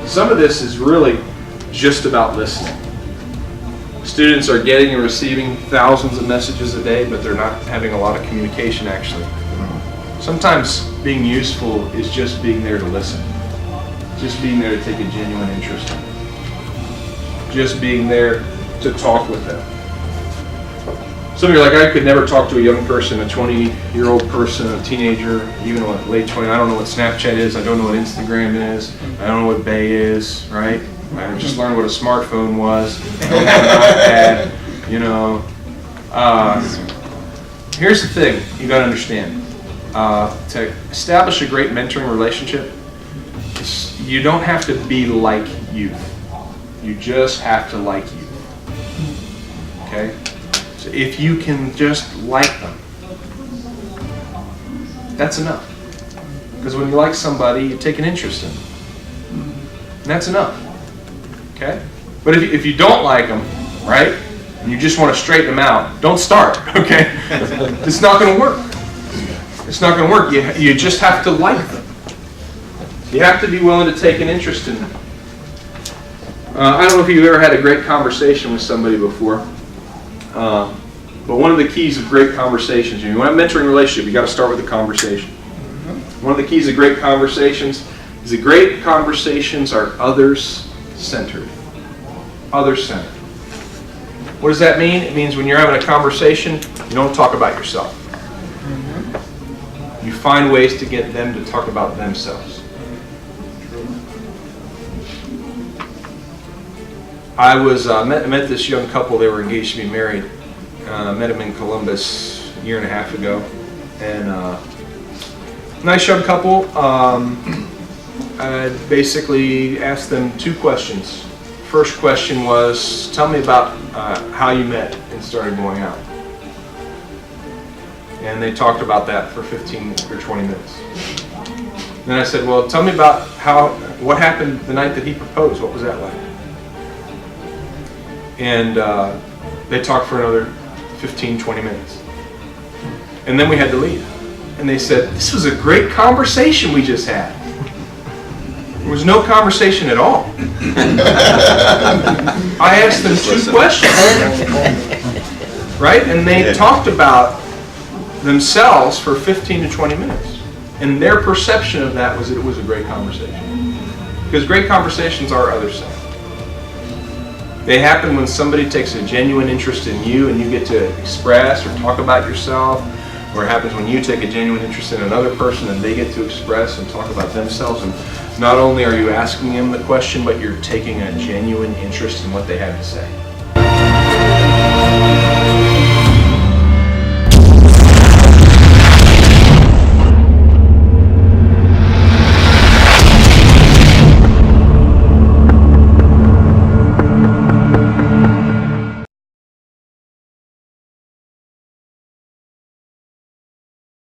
Some of this is really just about listening. Students are getting and receiving thousands of messages a day, but they're not having a lot of communication actually. Sometimes being useful is just being there to listen. Just being there to take a genuine interest. Just being there to talk with them. Some of you are like, I could never talk to a young person, a 20-year-old person, a teenager, even a late 20. I don't know what Snapchat is. I don't know what Instagram is. I don't know what Bay is, right? I just learned what a smartphone was. I don't have an iPad, you know. Here's the thing you got to understand. To establish a great mentoring relationship, you don't have to be like youth. You just have to like youth. Okay? So if you can just like them, that's enough. Because when you like somebody, you take an interest in them. And that's enough. Okay? But if you don't like them, right, and you just want to straighten them out, don't start, okay? It's not going to work. It's not going to work. You just have to like them. You have to be willing to take an interest in them. I don't know if you've ever had a great conversation with somebody before, but one of the keys of great conversations, you want a mentoring relationship, you got to start with a conversation. One of the keys of great conversations is that great conversations are others-centered. Others-centered. What does that mean? It means when you're having a conversation, you don't talk about yourself. You find ways to get them to talk about themselves. I met this young couple. They were engaged to be married. Met them in Columbus a year and a half ago, and nice young couple. I basically asked them two questions. First question was, tell me about how you met and started going out. And they talked about that for 15 or 20 minutes. Then I said, well, tell me about what happened the night that he proposed. What was that like? And they talked for another 15, 20 minutes. And then we had to leave. And they said, this was a great conversation we just had. There was no conversation at all. I asked them two questions. Right? And they talked about themselves for 15 to 20 minutes. And their perception of that was that it was a great conversation. Because great conversations are other-centered. They happen when somebody takes a genuine interest in you and you get to express or talk about yourself, or it happens when you take a genuine interest in another person and they get to express and talk about themselves. And not only are you asking them the question, but you're taking a genuine interest in what they have to say.